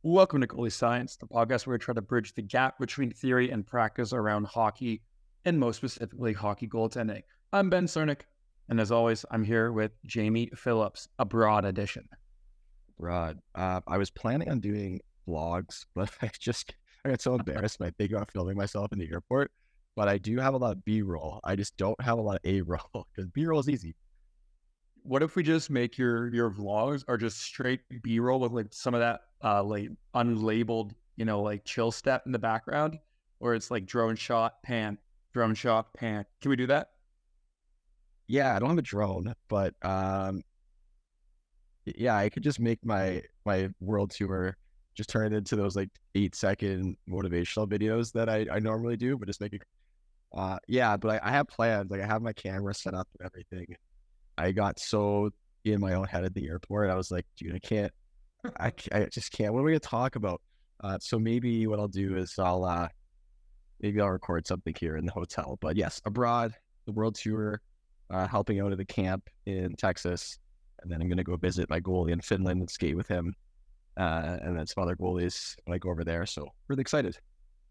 Welcome to Goalie Science, the podcast where we try to bridge the gap between theory and practice around hockey, and most specifically, hockey goaltending. I'm Ben Cernick, and as always, I'm here with Jamie Phillips, a broad edition. Rod, I was planning on doing vlogs, but I got so embarrassed when I think about filming myself in the airport. But I do have a lot of B-roll. I just don't have a lot of A-roll because B-roll is easy. What if we just make your vlogs are just straight B-roll with like some of that like unlabeled, like chill step in the background, or it's like drone shot, pan, drone shot, pan. Can we do that? Yeah, I don't have a drone, but yeah, I could just make my world tour, just turn it into those like 8-second motivational videos that I normally do, but just make it. Yeah, but I have plans. Like I have my camera set up and everything. I got so in my own head at the airport. I was like, dude, I just can't. What are we gonna talk about? So maybe what I'll do is maybe I'll record something here in the hotel. But yes, abroad, the world tour, helping out at the camp in Texas, and then I'm gonna go visit my goalie in Finland and skate with him, and then some other goalies when I go over there. So really excited.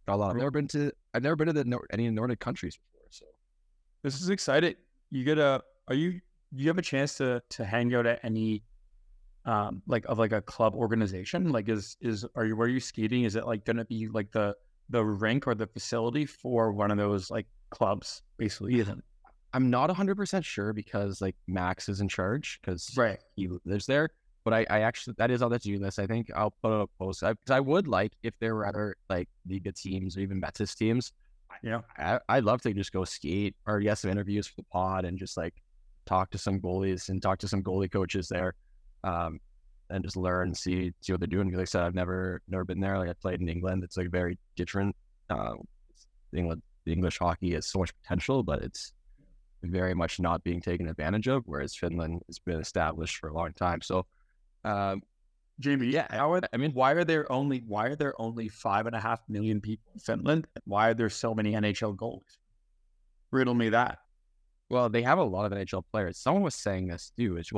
Got a lot. I've never been to any Nordic countries before. So This is exciting. Do you have a chance to hang out at any like a club organization? Like where are you skating? Is it like gonna be like the rink or the facility for one of those like clubs, basically? Isn't I'm not 100% sure because like Max is in charge because right. he lives there. But I actually, that is on the to-do list. I think I'll put up a post because I would like if there were other like Liga teams or even Metis teams. Yeah. I'd love to just go skate or get some interviews for the pod and just like talk to some goalies and talk to some goalie coaches there, and just learn and see what they're doing. Because like I said, I've never been there. Like I played in England. It's like very different. The English hockey has so much potential, but it's very much not being taken advantage of. Whereas Finland has been established for a long time. So, Jamie, yeah, why are there only 5.5 million people in Finland? Why are there so many NHL goalies? Riddle me that. well, they have a lot of NHL players. Someone was saying this too. It's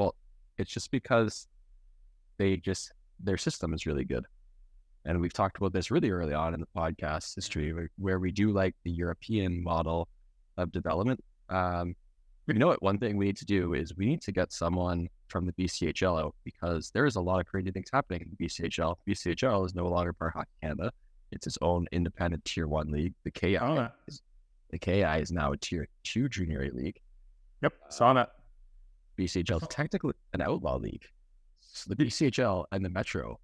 just because their system is really good. And we've talked about this really early on in the podcast history where we do like the European model of development. You know what? One thing we need to do is we need to get someone from the BCHL out because there is a lot of crazy things happening in the BCHL. BCHL is no longer part of Hockey Canada. It's its own independent Tier 1 league. The KI is now a Tier 2 junior A league. Yep, saw that. BCHL is technically an outlaw league. So the BCHL and the Metro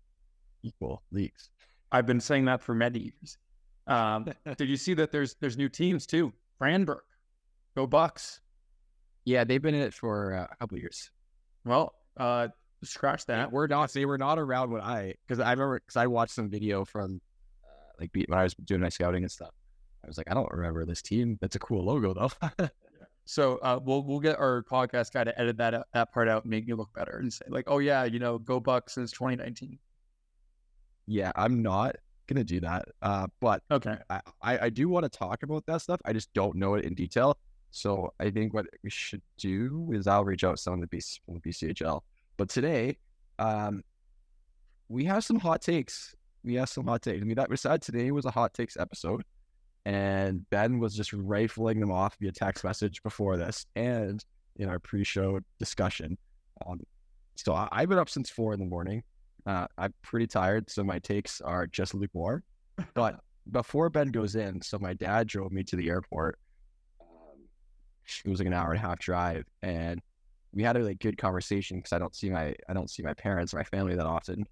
equal leagues. I've been saying that for many years. Did you see that there's new teams too? Franberg, go Bucks. Yeah, they've been in it for a couple of years. Well, scratch that. They were not around when because I watched some video from like when I was doing my scouting and stuff. I was like, I don't remember this team. That's a cool logo though. So we'll get our podcast guy to edit that part out and make you look better and say like, oh yeah, go Bucks since 2019. Yeah, I'm not gonna do that. But Okay. I do want to talk about that stuff. I just don't know it in detail. So I think what we should do is I'll reach out to someone from the BCHL. But today, we have some hot takes. I mean, that was said today was a hot takes episode, and Ben was just rifling them off via text message before this and in our pre-show discussion. So I've been up since 4 a.m. I'm pretty tired, so my takes are just lukewarm. But before Ben goes in, so my dad drove me to the airport. It was like an hour and a half drive, and we had a really good conversation because I don't see my parents, my family that often,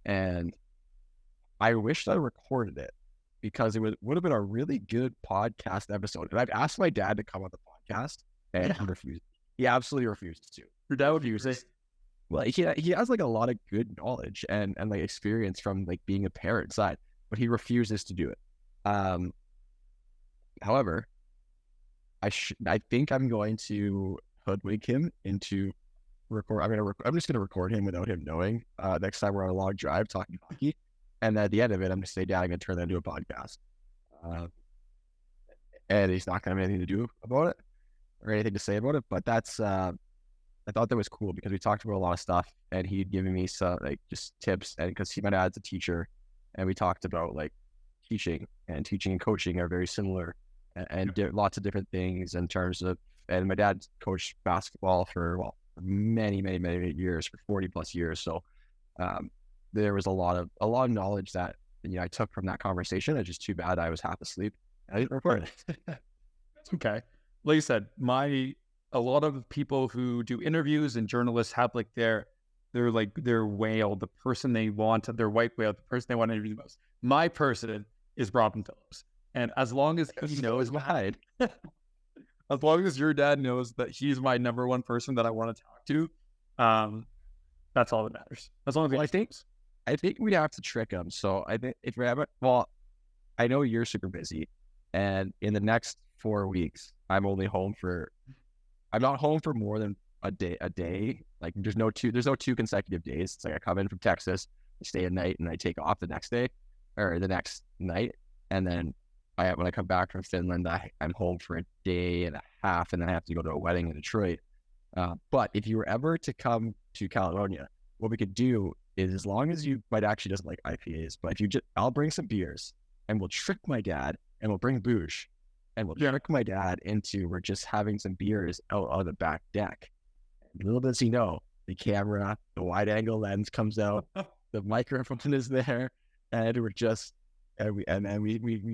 and I wished I recorded it because it would have been a really good podcast episode. And I've asked my dad to come on the podcast, and he refused. He absolutely refuses to. Your dad would use it. Well, he has like a lot of good knowledge and like experience from like being a parent side, but he refuses to do it. However, I think I'm going to hoodwink him into record. I'm just going to record him without him knowing. Next time we're on a long drive talking hockey, and at the end of it, I'm going to say, "Dad, I'm going to turn that into a podcast." And he's not going to have anything to do about it or anything to say about it. But that's I thought that was cool because we talked about a lot of stuff, and he'd given me some like just tips, and because my dad's a teacher, and we talked about like teaching and coaching are very similar, and lots of different things in terms of. And my dad coached basketball for many years, for 40 plus years. So there was a lot of knowledge that I took from that conversation. It's just too bad I was half asleep. I didn't record it. It's okay. Like I said, a lot of people who do interviews and journalists have like their whale, the person they want, their white whale, the person they want to interview the most. My person is Robin Phillips. And as long as he knows wide. as long as your dad knows that he's my number one person that I want to talk to, that's all that matters. As long as I think we'd have to trick him. So I think if we haven't, I know you're super busy, and in the next 4 weeks, I'm not home for more than a day. Like there's no two consecutive days. It's like I come in from Texas, I stay a night, and I take off the next day or the next night, and then when I come back from Finland, I'm home for a day and a half, and then I have to go to a wedding in Detroit. But if you were ever to come to Caledonia, what we could do is, as long as you might actually doesn't like IPAs, but if you I'll bring some beers, and we'll trick my dad, and we'll bring booze, and we'll trick my dad into we're just having some beers out on the back deck. Little does he know, the camera, the wide angle lens comes out, the microphone is there, and we're just we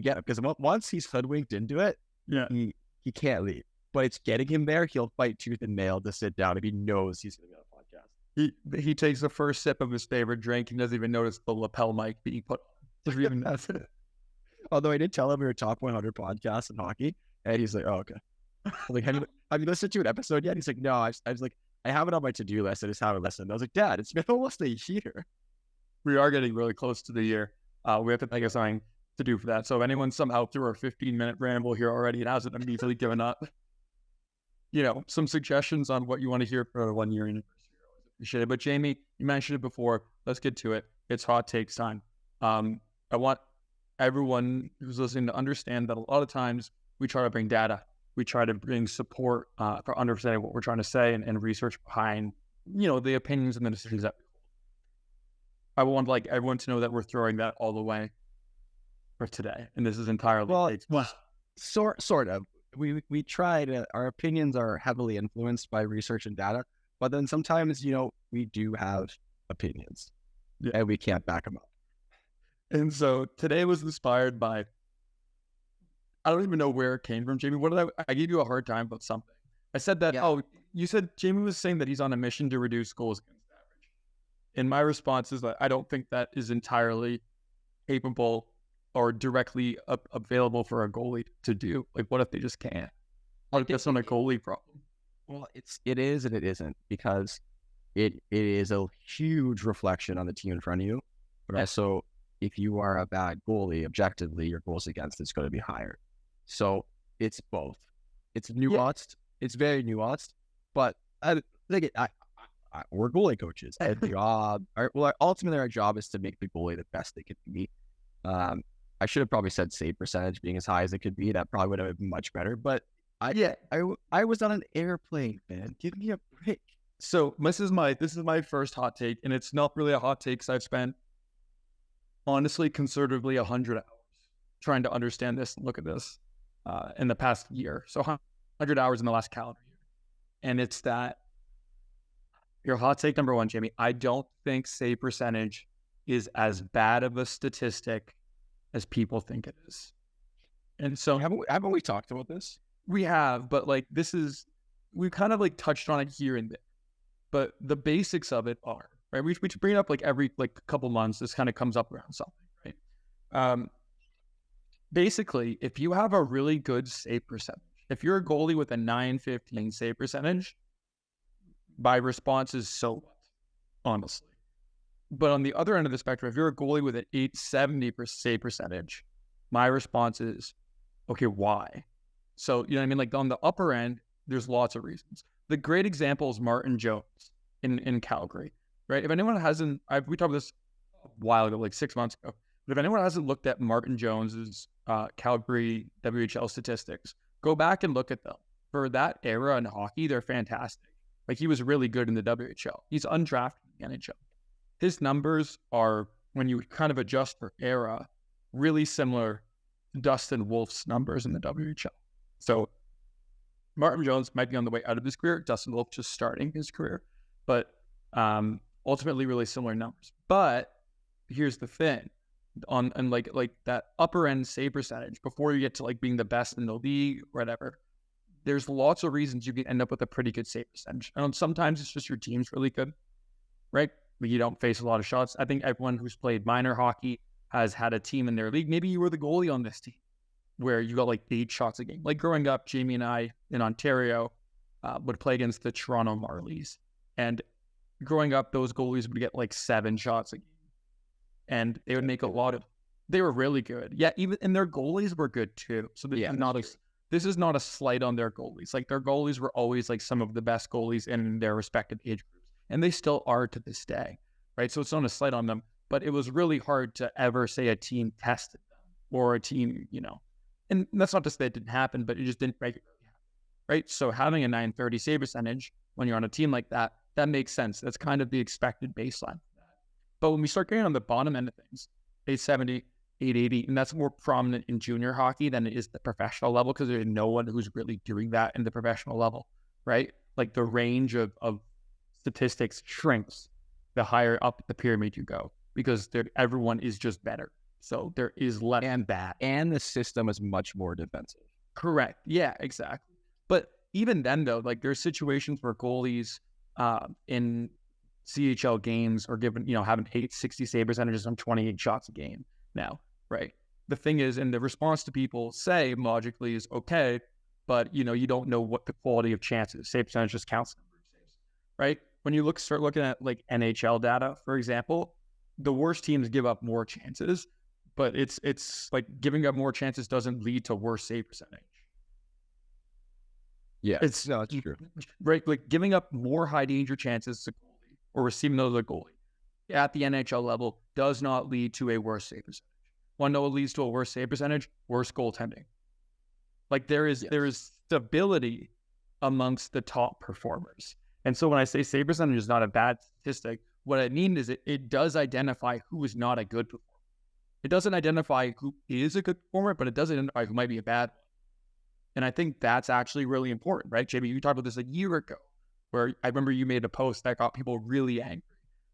get it, because once he's hoodwinked into it, he can't leave. But it's getting him there. He'll fight tooth and nail to sit down if he knows he's going to be on a podcast. He takes the first sip of his favorite drink and doesn't even notice the lapel mic being put on. Although I did tell him we were top 100 podcasts in hockey, and he's like, "Oh, okay." I'm like, have you listened to an episode yet? He's like, "No." I was like, "I have it on my to-do list. I just haven't listened." I was like, "Dad, it's been almost a year." We are getting really close to the year. We have to think of something to do for that. So if anyone somehow threw our 15-minute ramble here already and hasn't immediately given up, some suggestions on what you want to hear for a 1 year anniversary, I always appreciate it. But Jamie, you mentioned it before. Let's get to it. It's hot takes time. I want everyone who's listening to understand that a lot of times we try to bring data. We try to bring support for understanding what we're trying to say and research behind, the opinions and the decisions that we hold. I want everyone to know that we're throwing that all away for today. And this is entirely sort of. We try to, our opinions are heavily influenced by research and data, but then sometimes, we do have opinions and we can't back them up. And so today was inspired by, I don't even know where it came from, Jamie. What did I gave you a hard time about something. I said that, you said Jamie was saying that he's on a mission to reduce goals against average. And my response is that I don't think that is entirely capable or directly available for a goalie to do. Like, what if they just can't? What if that's not a goalie problem? Well, it is and it isn't, because it is a huge reflection on the team in front of you. But also, if you are a bad goalie, objectively, your goals against is going to be higher. So it's both. It's nuanced. Yeah. It's very nuanced. But we're goalie coaches. Ultimately, our job is to make the goalie the best they can be. I should have probably said save percentage being as high as it could be. That probably would have been much better. But I was on an airplane, man. Give me a break. So this is my first hot take, and it's not really a hot take because I've spent, honestly, conservatively 100 hours trying to understand this and look at this in the past year. So 100 hours in the last calendar year. And it's that your hot take number one, Jamie, I don't think save percentage is as bad of a statistic as people think it is. And so haven't we talked about this? We have, but we kind of touched on it here and there. But the basics of it are, right? We bring it up every couple months. This kind of comes up around something, right? Basically, if you have a really good save percentage, if you're a goalie with a 915 save percentage, my response is so what, honestly. But on the other end of the spectrum, if you're a goalie with an 870 save percentage, my response is, okay, why? So, you know what I mean? On the upper end, there's lots of reasons. The great example is Martin Jones in Calgary, right? If anyone hasn't, we talked about this a while ago, 6 months ago, but if anyone hasn't looked at Martin Jones's Calgary WHL statistics, go back and look at them. For that era in hockey, they're fantastic. He was really good in the WHL. He's undrafted in the NHL. His numbers are when you kind of adjust for era, really similar to Dustin Wolf's numbers in the WHL. So Martin Jones might be on the way out of his career. Dustin Wolf just starting his career, but ultimately really similar numbers. But here's the thing: and like that upper end save percentage before you get to like being the best in the league, or whatever. There's lots of reasons you can end up with a pretty good save percentage. And sometimes it's just your team's really good, right? You don't face a lot of shots. I think everyone who's played minor hockey has had a team in their league. Maybe you were the goalie on this team where you got like 8 shots a game. Like growing up, Jamie and I in Ontario would play against the Toronto Marlies. And growing up, those goalies would get like 7 shots a game. And they would make a lot of, they were really good. Yeah, and their goalies were good too. So this is not a slight on their goalies. Like their goalies were always like some of the best goalies in their respective age groups. And they still are to this day, right? So it's not a slight on them, but it was really hard to ever say a team tested them or a team, and that's not to say it didn't happen, but it just didn't regularly happen, right? So having a 930 save percentage when you're on a team like that, that makes sense. That's kind of the expected baseline for that. But when we start getting on the bottom end of things, 870, 880, and that's more prominent in junior hockey than it is the professional level because there's no one who's really doing that in the professional level, right? Like the range of statistics shrinks the higher up the pyramid you go because everyone is just better. So there is less and that, and the system is much more defensive. Correct. Yeah, exactly. But even then, though, like there's situations where goalies in CHL games are given, having 860 save percentages on 28 shots a game now, right? The thing is, and the response to people say logically is okay, but you don't know what the quality of chances. Save percentage just counts number of saves, right? When you start looking at like NHL data, for example, the worst teams give up more chances, but it's like giving up more chances doesn't lead to worse save percentage. Yeah, it's true. Right? Like giving up more high danger chances to goalie or receiving those to goalie at the NHL level does not lead to a worse save percentage. Want to know what leads to a worse save percentage? Worse goaltending. Like there is stability amongst the top performers. And so when I say save percentage is not a bad statistic, what I mean is it does identify who is not a good performer. It doesn't identify who is a good performer, but it does identify who might be a bad one. And I think that's actually really important, right? JB, you talked about this a year ago, where I remember you made a post that got people really angry,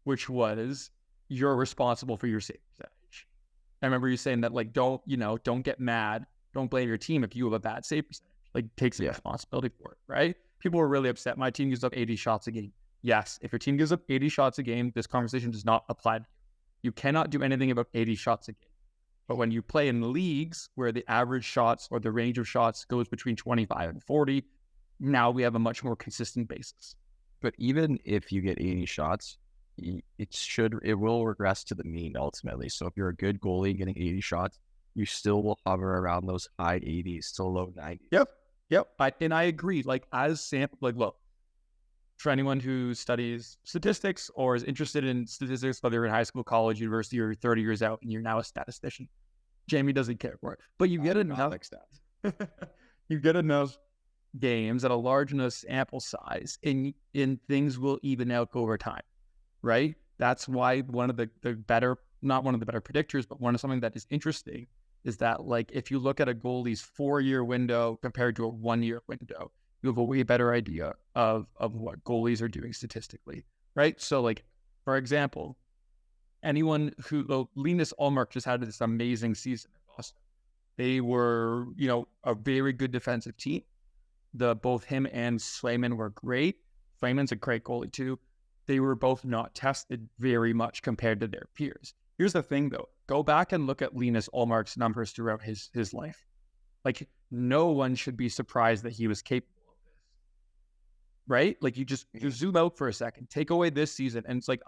which was you're responsible for your save percentage. I remember you saying that, like, don't get mad. Don't blame your team if you have a bad save percentage. Like, take some responsibility for it, right? People were really upset. My team gives up 80 shots a game. Yes, if your team gives up 80 shots a game, this conversation does not apply to you. You cannot do anything about 80 shots a game. But when you play in leagues where the average shots or the range of shots goes between 25 and 40, now we have a much more consistent basis. But even if you get 80 shots, it will regress to the mean ultimately. So if you're a good goalie getting 80 shots, you still will hover around those high 80s to low 90s. Yep. I agree. Like look, for anyone who studies statistics or is interested in statistics, whether you're in high school, college, university, or 30 years out and you're now a statistician, Jamie doesn't care for it. But you get enough stats. You get enough games at a large enough sample size and things will even out over time, right? That's why one of the better, not one of the better predictors, but something that is interesting is that, like, if you look at a goalie's 4-year window compared to a 1-year window, you have a way better idea of what goalies are doing statistically, right? So, like, for example, Linus Ullmark just had this amazing season in Boston. They were, a very good defensive team. Both him and Swayman were great. Swayman's a great goalie too. They were both not tested very much compared to their peers. Here's the thing, though. Go back and look at Linus Ullmark's numbers throughout his life. Like, no one should be surprised that he was capable of this, right? Like, you zoom out for a second, take away this season, and it's like,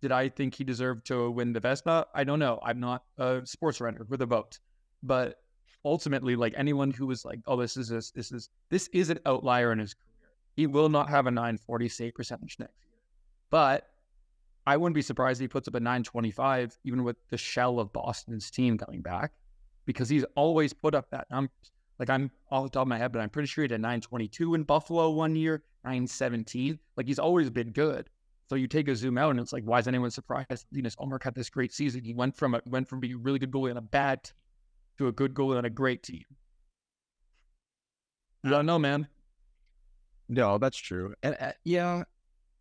did I think he deserved to win the Vesna? I don't know. I'm not a sports writer with a vote, but ultimately, like, anyone who was like, oh, this is an outlier in his career. He will not have a 940 save percentage next year, but I wouldn't be surprised if he puts up a 925, even with the shell of Boston's team coming back, because he's always put up that number. Like, I'm off the top of my head, but I'm pretty sure he had a 922 in Buffalo one year, 917. Like, he's always been good. So you take a zoom out and it's like, why is anyone surprised? Linus Ullmark had this great season. He went from being a really good goalie on a bad team to a good goalie on a great team. I don't know, man. No, that's true. And yeah.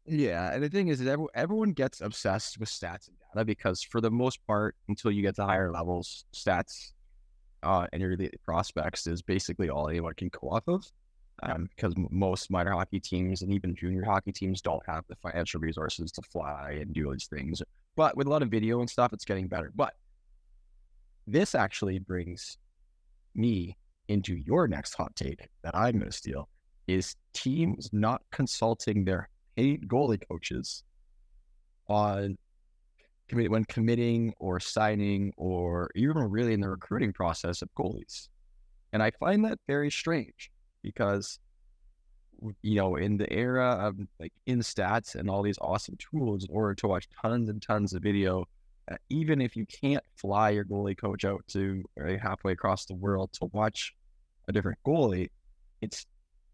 And the thing is everyone gets obsessed with stats and data because for the most part, until you get to higher levels, stats and your elite prospects is basically all anyone can go off of. Because most minor hockey teams and even junior hockey teams don't have the financial resources to fly and do these things. But with a lot of video and stuff, it's getting better. But this actually brings me into your next hot take that I'm going to steal is teams not consulting their paid goalie coaches on when committing or signing or even really in the recruiting process of goalies. And I find that very strange because, in the era of like InStats and all these awesome tools, in order to watch tons and tons of video, even if you can't fly your goalie coach out to halfway across the world to watch a different goalie,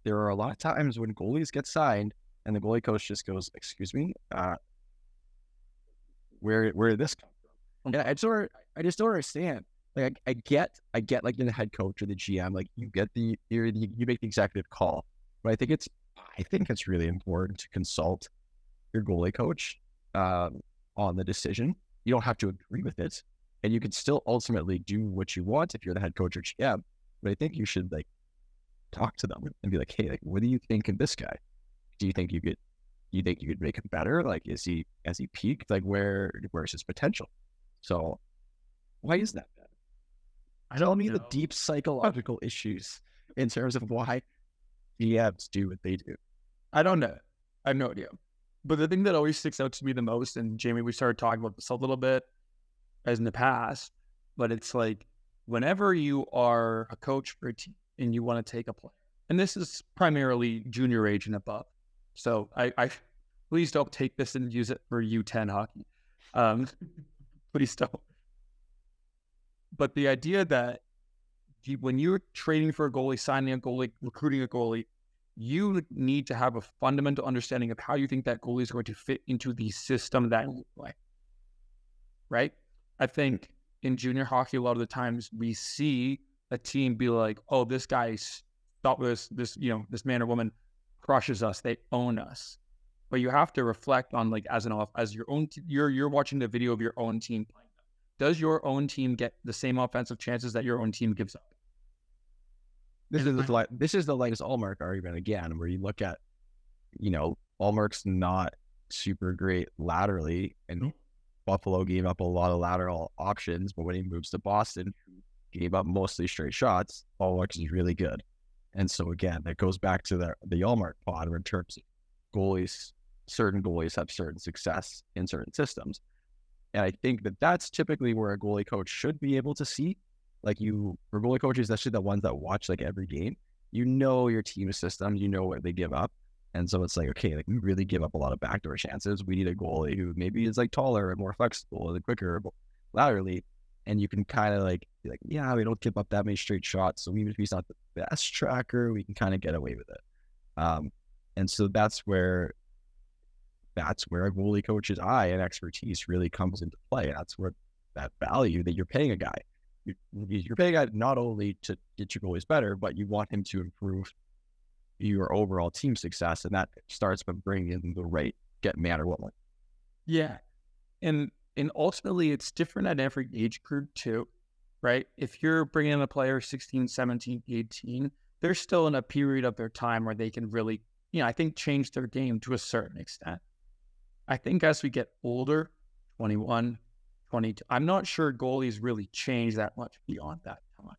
there are a lot of times when goalies get signed and the goalie coach just goes, "Excuse me, where did this come from?" And I just don't understand. Like I get like the head coach or the GM, like you make the executive call, but I think it's really important to consult your goalie coach on the decision. You don't have to agree with it, and you can still ultimately do what you want if you're the head coach or GM. But I think you should like talk to them and be like, "Hey, like, what do you think of this guy? Do you think you could make him better? Like, has he peaked? Like, where's his potential?" So, why is that? Tell me the deep psychological issues in terms of why GMs do what they do. I don't know. I have no idea. But the thing that always sticks out to me the most, and Jamie, we started talking about this a little bit as in the past, but it's like whenever you are a coach for a team and you want to take a player, and this is primarily junior age and above. So I please don't take this and use it for U10 hockey. Please don't. But the idea that when you're trading for a goalie, signing a goalie, recruiting a goalie, you need to have a fundamental understanding of how you think that goalie is going to fit into the system that you play. Right? I think in junior hockey, a lot of the times we see a team be like, "Oh, this guy's thought this man or woman crushes us. They own us." But you have to reflect on like as your own. You're watching the video of your own team playing. Does your own team get the same offensive chances that your own team gives up? This is the latest Ullmark argument again, where you look at, Ullmark's not super great laterally, and Buffalo gave up a lot of lateral options, but when he moves to Boston, he gave up mostly straight shots. Ullmark is really good. And so again, that goes back to the Ullmark pod in terms of goalies. Certain goalies have certain success in certain systems. And I think that's typically where a goalie coach should be able to see. Like for goalie coaches, especially the ones that watch like every game, your team system, what they give up. And so it's like, okay, like we really give up a lot of backdoor chances. We need a goalie who maybe is like taller and more flexible and quicker laterally. And you can kind of like be like, yeah, we don't give up that many straight shots. So even if he's not the best tracker, we can kind of get away with it. And so that's where a goalie coach's eye and expertise really comes into play. That's where that value that you're paying a guy. You're paying a guy not only to get your goalies better, but you want him to improve your overall team success. And that starts by bringing in the right get man or woman. Yeah. And ultimately, it's different at every age group too, right? If you're bringing in a player 16, 17, 18, they're still in a period of their time where they can really, I think change their game to a certain extent. I think as we get older, 21, 22, I'm not sure goalies really change that much beyond that time.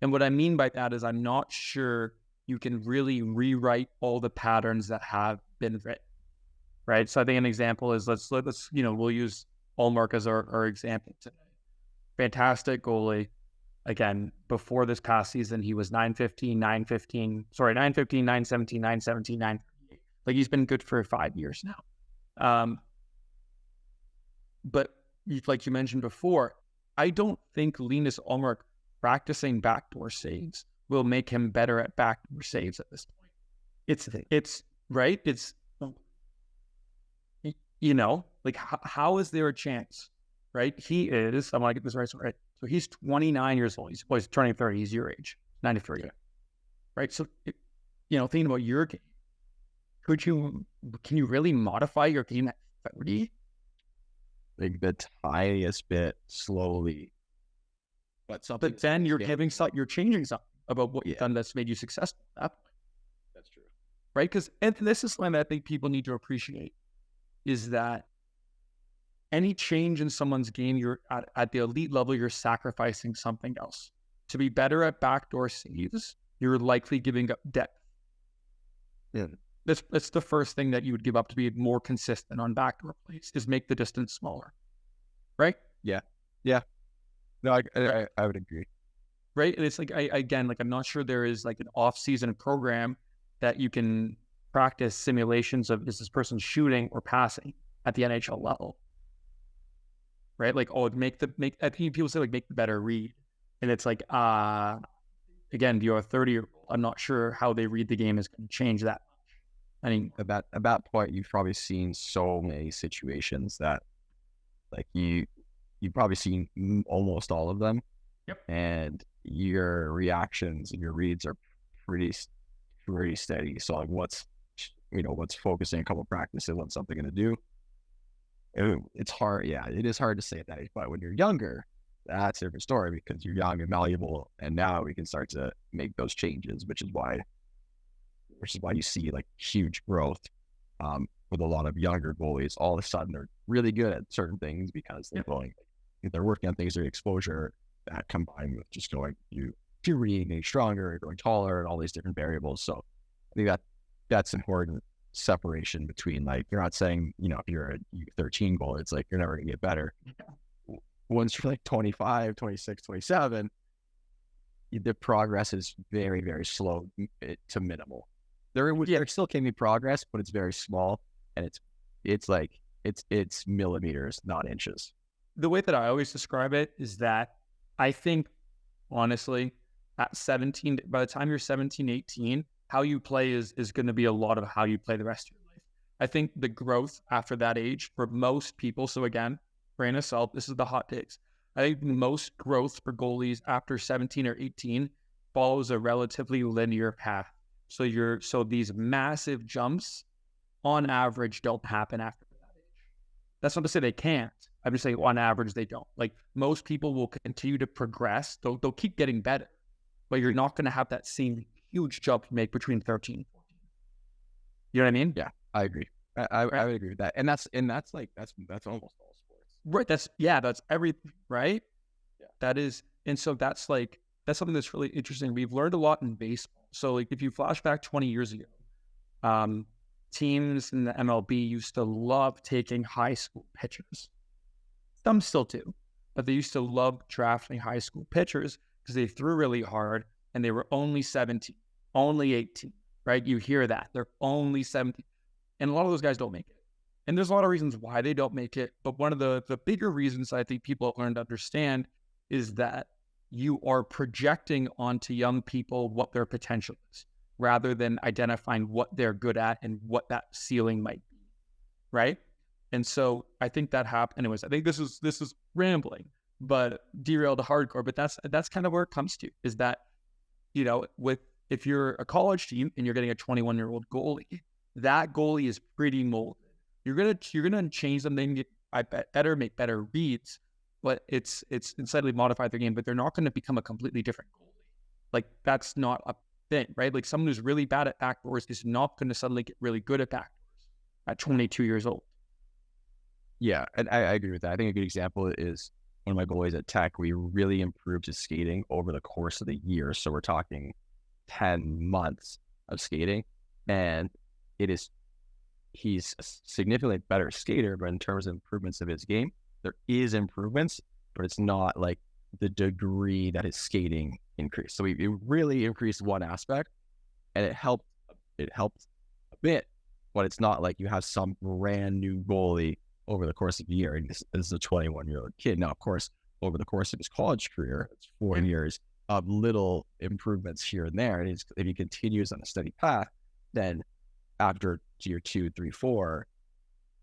And what I mean by that is I'm not sure you can really rewrite all the patterns that have been written, right? So I think an example is let's we'll use Ullmark as our example today. Fantastic goalie. Again, before this past season, he was 915, 917, 917, 938. Like he's been good for 5 years now. But like you mentioned before, I don't think Linus Ullmark practicing backdoor saves will make him better at backdoor saves at this point. It's right. like how is there a chance, right? I want to get this right. So he's 29 years old. He's turning 30. He's your age, 93, Yeah. right? So, thinking about your game, can you really modify your game at 30? Like the tiniest bit slowly, but something. But then you're changing something about what you've done that's made you successful at that point. That's true. Right? And this is something that I think people need to appreciate, is that any change in someone's game, you're at the elite level, you're sacrificing something else. To be better at backdoor saves, you're likely giving up depth. Yeah. That's the first thing that you would give up to be more consistent on backdoor plays, is make the distance smaller. Right? Yeah. Yeah. No, I would agree. Right? And it's like, I'm not sure there is like an off-season program that you can practice simulations of, is this person shooting or passing at the NHL level? Right? Like, I think people say like, make the better read. And it's like, again, you're a 30-year-old. I'm not sure how they read the game is going to change that much. I mean, at that point, you've probably seen so many situations that like you've probably seen almost all of them. Yep. And your reactions and your reads are pretty steady. So like what's focusing a couple of practices on something going to do. It's hard. Yeah, it is hard to say at that age, but when you're younger, that's a different story because you're young and malleable. And now we can start to make those changes, which is why you see like huge growth with a lot of younger goalies. All of a sudden, they're really good at certain things because they're working on things, their exposure, that combined with just going puberty, getting stronger, growing taller, and all these different variables. So I think that's important separation between, like, you're not saying, if you're a U13 goal, it's like you're never going to get better. Yeah. Once you're like 25, 26, 27, the progress is very, very slow to minimal. There still can be progress, but it's very small, and it's millimeters, not inches. The way that I always describe it is that I think, honestly, at 17, by the time you're 17, 18, how you play is going to be a lot of how you play the rest of your life. I think the growth after that age for most people, so again, grain of salt, this is the hot takes. I think most growth for goalies after 17 or 18 follows a relatively linear path. So these massive jumps on average don't happen after that age. That's not to say they can't. I'm just saying on average they don't. Like, most people will continue to progress. They'll keep getting better, but you're not going to have that same huge jump you make between 13 and 14. You know what I mean? Yeah, I agree. I would agree with that. And that's almost all sports. Right. That's everything, right? Yeah. That is, and so that's something that's really interesting. We've learned a lot in baseball. So like, if you flash back 20 years ago, teams in the MLB used to love taking high school pitchers. Some still do, but they used to love drafting high school pitchers because they threw really hard and they were only 17, only 18, right? You hear that. They're only 17. And a lot of those guys don't make it. And there's a lot of reasons why they don't make it. But one of the bigger reasons I think people have learned to understand is that you are projecting onto young people what their potential is, rather than identifying what they're good at and what that ceiling might be, right? And so I think that happened. Anyways, I think this is rambling, but derailed to hardcore. But that's kind of where it comes to, is that, if you're a college team and you're getting a 21-year-old goalie, that goalie is pretty molded. You're gonna change them. They get, I bet, better, make better reads, but it's slightly modify their game. But they're not going to become a completely different goalie. Like, that's not a thing, right? Like, someone who's really bad at backdoors is not going to suddenly get really good at backdoors at 22 years old. Yeah, and I agree with that. I think a good example is one of my goalies at Tech. We really improved his skating over the course of the year. So we're talking 10 months of skating, and he's a significantly better skater, but in terms of improvements of his game, there is improvements, but it's not like the degree that his skating increased. So we really increased one aspect, and it helped a bit, but it's not like you have some brand new goalie over the course of a year. And this is a 21-year-old kid. Now, of course, over the course of his college career, it's 4 years of little improvements here and there. And if he continues on a steady path, then after year 2, 3, 4,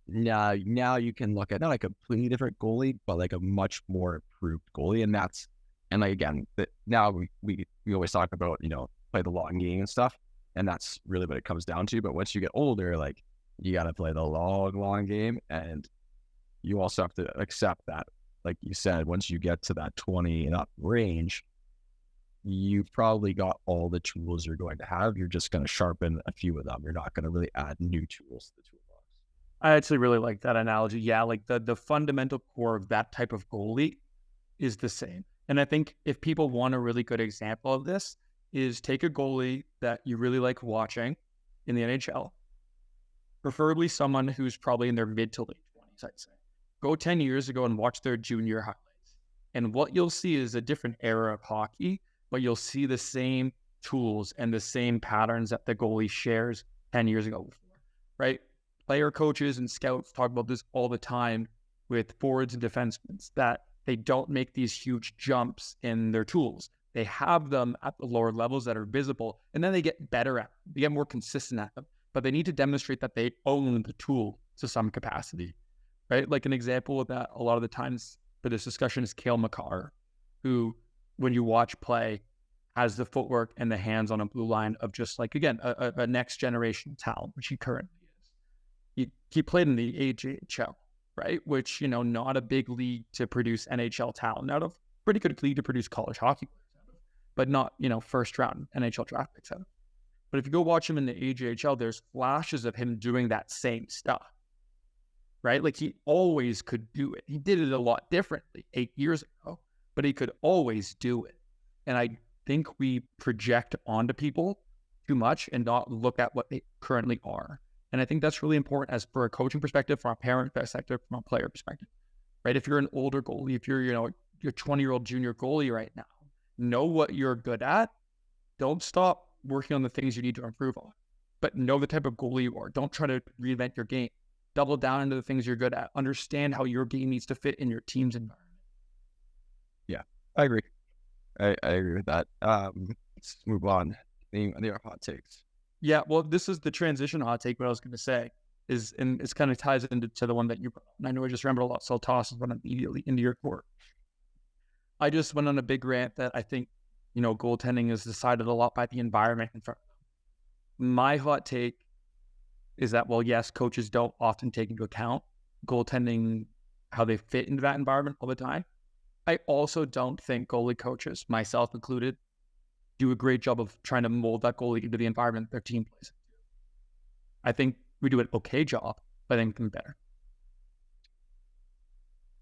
now you can look at not a completely different goalie, but like a much more improved goalie. And like, again, now we always talk about, play the long game and stuff. And that's really what it comes down to. But once you get older, like, you got to play the long game. And you also have to accept that, like you said, once you get to that 20 and up range, you've probably got all the tools you're going to have. You're just going to sharpen a few of them. You're not going to really add new tools to the toolbox. I actually really like that analogy. Yeah, like the fundamental core of that type of goalie is the same. And I think if people want a really good example of this, is take a goalie that you really like watching in the NHL, preferably someone who's probably in their mid to late 20s, I'd say. Go 10 years ago and watch their junior highlights. And what you'll see is a different era of hockey, but you'll see the same tools and the same patterns that the goalie shares 10 years ago before, right? Player coaches and scouts talk about this all the time with forwards and defensemen, that they don't make these huge jumps in their tools. They have them at the lower levels that are visible, and then they get better at them. They get more consistent at them, but they need to demonstrate that they own the tool to some capacity, right? Like an example of that a lot of the times for this discussion is Cale Makar, who, when you watch play, has the footwork and the hands on a blue line of just like, again, a next generation talent, which he currently is. He played in the AJHL, right? Which, not a big league to produce NHL talent out of, pretty good league to produce college hockey players out of, but not, first round NHL draft picks out of. But if you go watch him in the AJHL, there's flashes of him doing that same stuff, right? Like, he always could do it. He did it a lot differently 8 years ago, but he could always do it. And I think we project onto people too much and not look at what they currently are. And I think that's really important as for a coaching perspective, from a parent perspective, from a player perspective, right? If you're an older goalie, if you're, your 20-year-old junior goalie right now, know what you're good at. Don't stop working on the things you need to improve on, but know the type of goalie you are. Don't try to reinvent your game. Double down into the things you're good at. Understand how your game needs to fit in your team's environment. Yeah, I agree. I agree with that. Let's move on. The hot takes. Yeah, well, this is the transition hot take. What I was going to say is, and it's kind of ties into the one that you brought up. And I know I just remembered a lot, so I'll toss one immediately into your court. I just went on a big rant that I think, goaltending is decided a lot by the environment in front of them. My hot take is that, well, yes, coaches don't often take into account goaltending, how they fit into that environment all the time. I also don't think goalie coaches, myself included, do a great job of trying to mold that goalie into the environment their team plays. I think we do an okay job, but I think we can be better.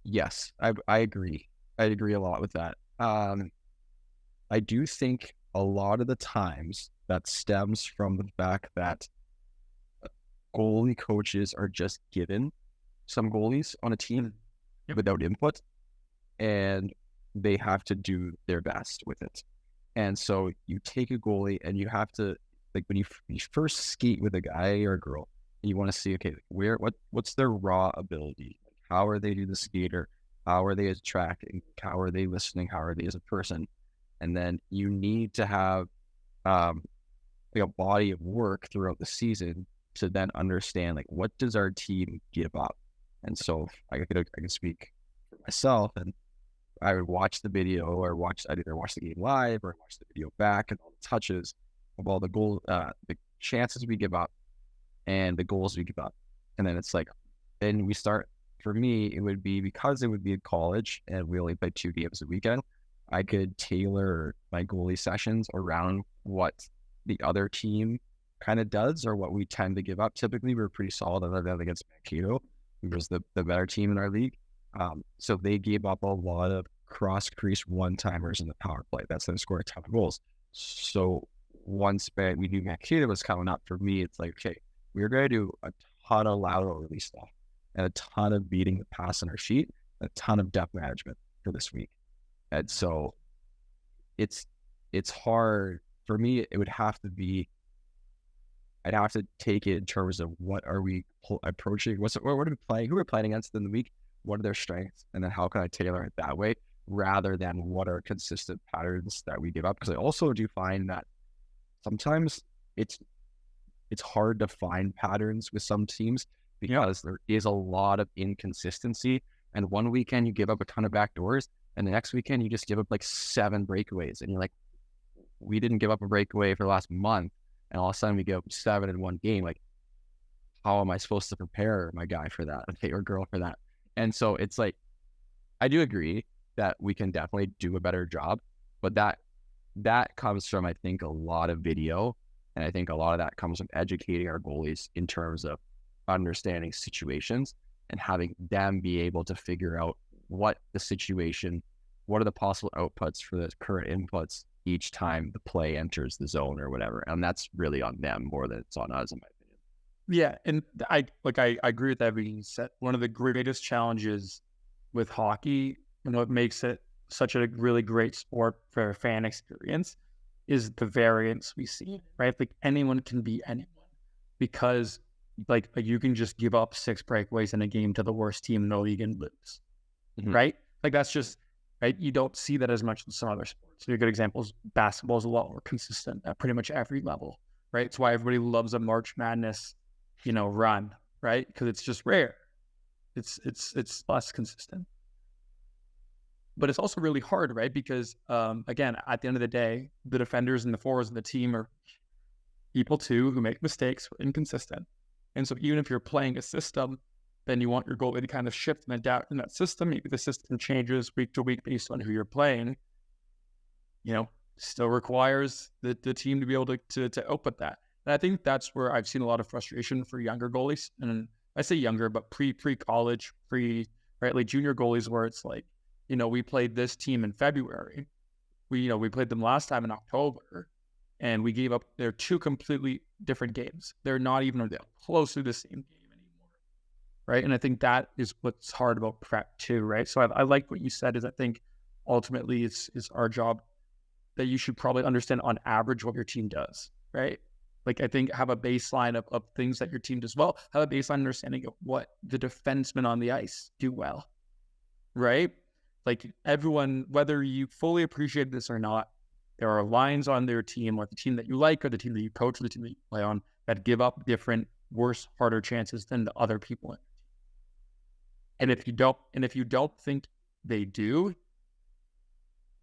Yes, I agree. I agree a lot with that. I do think a lot of the times that stems from the fact that goalie coaches are just given some goalies on a team without input, and they have to do their best with it. And so you take a goalie and you have to, like, when you first skate with a guy or a girl, you want to see, okay, what's their raw ability? Like, how are they to the skater? How are they as tracking? How are they listening? How are they as a person? And then you need to have like a body of work throughout the season to then understand, like, what does our team give up? And so I can speak for myself, and I would watch the video, or I'd either watch the game live or watch the video back, and all the touches of all the chances we give up and the goals we give up. And then it's like, then we start, for me, it would be, because it would be in college and we only play 2 games a weekend, I could tailor my goalie sessions around what the other team kind of does or what we tend to give up. Typically, we're pretty solid other than against Mankato, who was the better team in our league. So they gave up a lot of cross-crease one-timers in the power play. That's them score a ton of goals. So once we knew Mankato was coming up, for me, it's like, okay, we're going to do a ton of lateral release stuff and a ton of beating the pass on our sheet, a ton of depth management for this week. And so it's hard for me. It would have to be, I'd have to take it in terms of what are we approaching, what are we playing, who we're playing against in the week, what are their strengths, and then how can I tailor it that way rather than what are consistent patterns that we give up. Because I also do find that sometimes it's hard to find patterns with some teams Yeah. because there is a lot of inconsistency. And one weekend you give up a ton of backdoors, and the next weekend you just give up like 7 breakaways. And you're like, we didn't give up a breakaway for the last month, and all of a sudden we give up 7 in one game. Like, how am I supposed to prepare my guy for that, okay, or girl for that? And so it's like, I do agree that we can definitely do a better job, but that comes from, I think, a lot of video. And I think a lot of that comes from educating our goalies in terms of understanding situations and having them be able to figure out what the situation, what are the possible outputs for the current inputs each time the play enters the zone or whatever. And that's really on them more than it's on us, in my opinion. Yeah. And I agree with everything you said. One of the greatest challenges with hockey and what makes it such a really great sport for a fan experience is the variance we see, right? Like anyone can be anyone because like you can just give up 6 breakaways in a game to the worst team in the league and lose, Mhm. right? Like that's just, right? You don't see that as much in some other sports. So a good example is basketball is a lot more consistent at pretty much every level, right? It's why everybody loves a March Madness, run, right? Because it's just rare. It's less consistent. But it's also really hard, right? Because again, at the end of the day, the defenders and the forwards of the team are people too who make mistakes, who are inconsistent. And so even if you're playing a system, then you want your goalie to kind of shift and adapt in that system. Maybe the system changes week to week based on who you're playing. Still requires the team to be able to output that. And I think that's where I've seen a lot of frustration for younger goalies. And I say younger, but pre-college, right, like junior goalies where it's like, we played this team in February. We played them last time in October, and we gave up. They're 2 completely different games. They're not even close to the same game anymore, right? And I think that is what's hard about prep too, right? So I like what you said. Is I think ultimately it's our job that you should probably understand on average what your team does, right? Like I think have a baseline of things that your team does well. Have a baseline understanding of what the defensemen on the ice do well, right? Like everyone, whether you fully appreciate this or not, there are lines on their team or the team that you like or the team that you coach or the team that you play on that give up different, worse, harder chances than the other people. And if you don't think they do,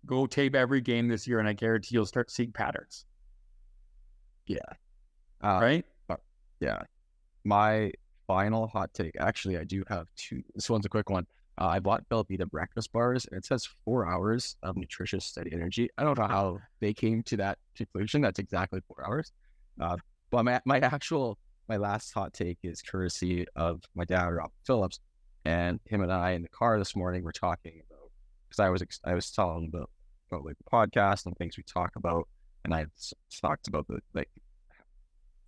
go tape every game this year and I guarantee you'll start seeing patterns. Yeah. Uh, Right? yeah. My final hot take, actually, I do have 2. This one's a quick one. I bought Belvita breakfast bars, and it says 4 hours of nutritious, steady energy. I don't know how they came to that conclusion. That's exactly 4 hours. But my last hot take is courtesy of my dad, Rob Phillips, and him and I in the car this morning were talking about, because I was telling him about like the podcast and things we talk about, and I talked about the like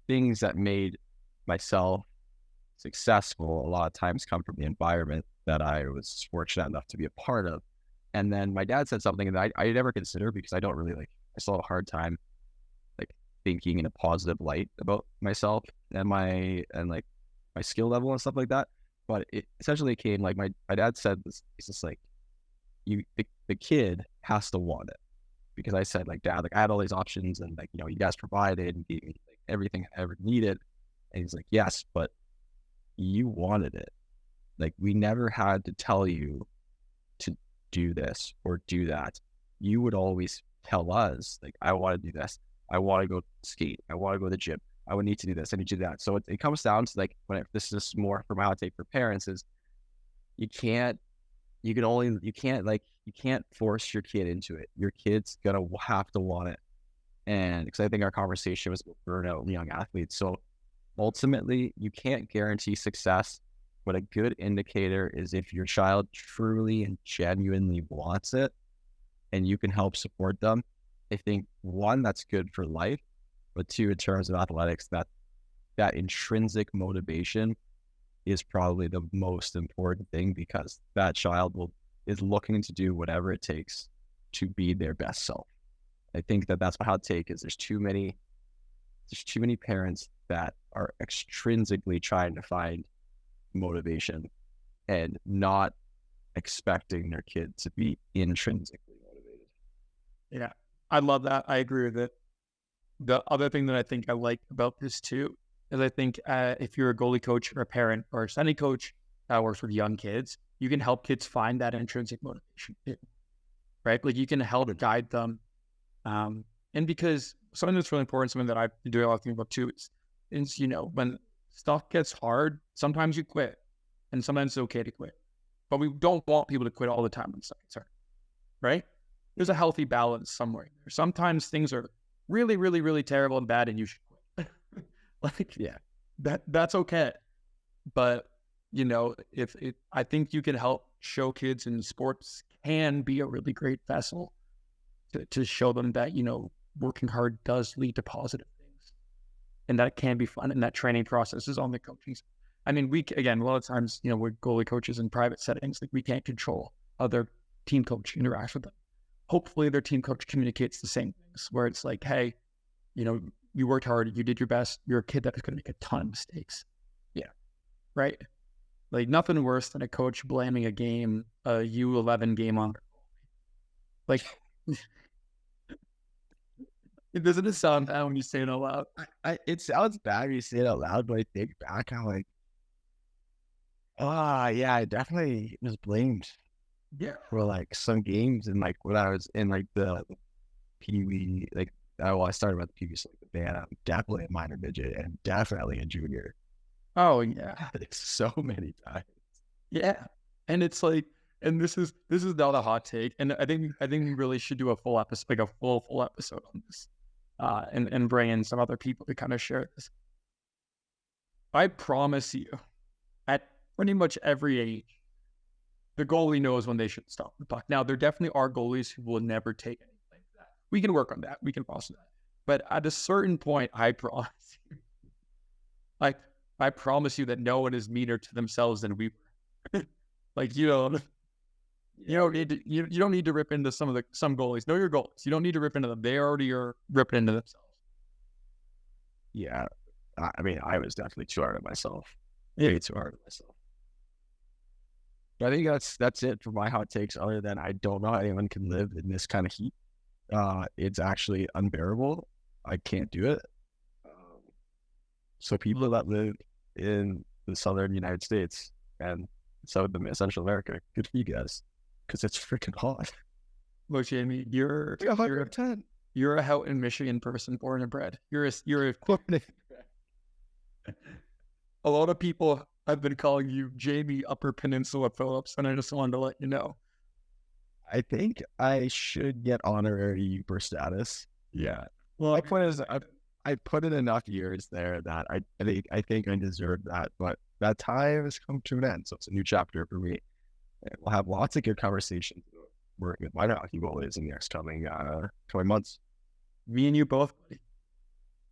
things that made myself successful a lot of times come from the environment that I was fortunate enough to be a part of. And then my dad said something that I never consider, because I don't really I still have a hard time like thinking in a positive light about myself and my skill level and stuff like that. But it essentially came like my dad said this, he's just like, the kid has to want it. Because I said, like, Dad, like I had all these options and like, you guys provided and gave me like everything I ever needed. And he's like, yes, but you wanted it. Like, we never had to tell you to do this or do that. You would always tell us, like, I want to do this. I want to go skate. I want to go to the gym. I would need to do this. I need to do that. So it comes down to like, this is more from how I take for parents is you can't force your kid into it. Your kid's gonna have to want it. And because I think our conversation was about burnout and young athletes. So ultimately, you can't guarantee success, but a good indicator is if your child truly and genuinely wants it and you can help support them. I think 1, that's good for life, but 2, in terms of athletics, that intrinsic motivation is probably the most important thing, because that child is looking to do whatever it takes to be their best self. I think that's my hot take is there's too many parents that are extrinsically trying to find motivation and not expecting their kid to be intrinsically motivated. Yeah. I love that. I agree with it. The other thing that I think I like about this too is I think if you're a goalie coach or a parent or a any coach that works with young kids, you can help kids find that intrinsic motivation, right? Like you can help guide them. And because something that's really important, something that I've been doing a lot of things about too, is when stuff gets hard, sometimes you quit, and sometimes it's okay to quit. But we don't want people to quit all the time when stuff gets hard, right? There's a healthy balance somewhere. Sometimes things are really, really, really terrible and bad, and you should quit. Like, Yeah. that's okay. But I think you can help show kids in sports can be a really great vessel to show them that working hard does lead to positive things, and that it can be fun, and that training process is on the coaching. I mean, a lot of times, we're goalie coaches in private settings, like we can't control how their team coach interacts with them. Hopefully their team coach communicates the same things, where it's like, hey, you worked hard, you did your best, you're a kid that is going to make a ton of mistakes. Yeah. Right? Like nothing worse than a coach blaming a U11 game on like doesn't it sound bad when you say it out loud? It sounds bad when you say it out loud, but I think back, I'm like, yeah, I definitely was blamed for like some games, and like when I was in like the Pee Wee, like I started with the Pee Wee, so like the band. I'm definitely a minor midget and definitely a junior. Oh yeah, so many times. Yeah, and it's like, and this is not a hot take, and I think we really should do a full episode, like a full episode on this, and bring in some other people to kind of share this. I promise you, at pretty much every age, the goalie knows when they should stop the puck. Now, there definitely are goalies who will never take anything like that. We can work on that. We can foster that. But at a certain point, I promise you, I promise you that no one is meaner to themselves than we were. Like you don't need to rip into some goalies. Know your goalies. You don't need to rip into them. They already are ripping into themselves. Yeah, I mean, I was definitely too hard on myself. Way too hard on myself. But I think that's it for my hot takes. Other than I don't know how anyone can live in this kind of heat. It's actually unbearable. I can't do it. So people that live in the southern United States and southern Central America, good for you guys, because it's freaking hot. Look, Jamie, you're a Houghton, Michigan person, born and bred. You're a a lot of people have been calling you Jamie Upper Peninsula Phillips, and I just wanted to let you know. I think I should get honorary Uber status. Yeah. Well, my point is, I put in enough years there that I think I deserve that, but that time has come to an end. So it's a new chapter for me. And we'll have lots of good conversations working with minor hockey goalies in the next coming months. Me and you both,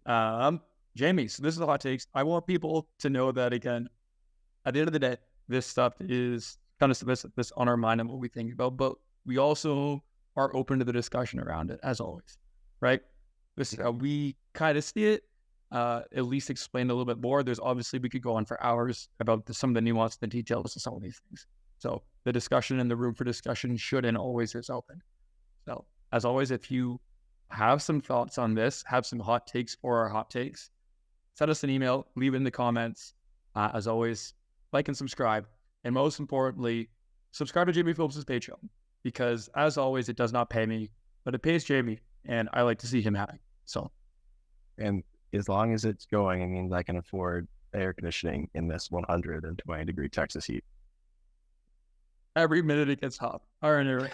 buddy. Jamie, so this is the hot takes. I want people to know that, again, at the end of the day, this stuff is kind of this on our mind and what we think about, but we also are open to the discussion around it, as always, right? This is how we kind of see it, at least explain a little bit more. There's obviously, we could go on for hours about some of the nuance, the details of some of these things. So the discussion and the room for discussion should and always is open. So as always, if you have some thoughts on this, have some hot takes for our hot takes, send us an email, leave it in the comments. As always, like and subscribe. And most importantly, subscribe to Jamie Phillips' Patreon, because as always, it does not pay me, but it pays Jamie, and I like to see him happy. So, and as long as it's going, it means I can afford air conditioning in this 120-degree Texas heat. Every minute it gets hot. All right, anyway.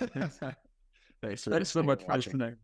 Thanks so much for listening.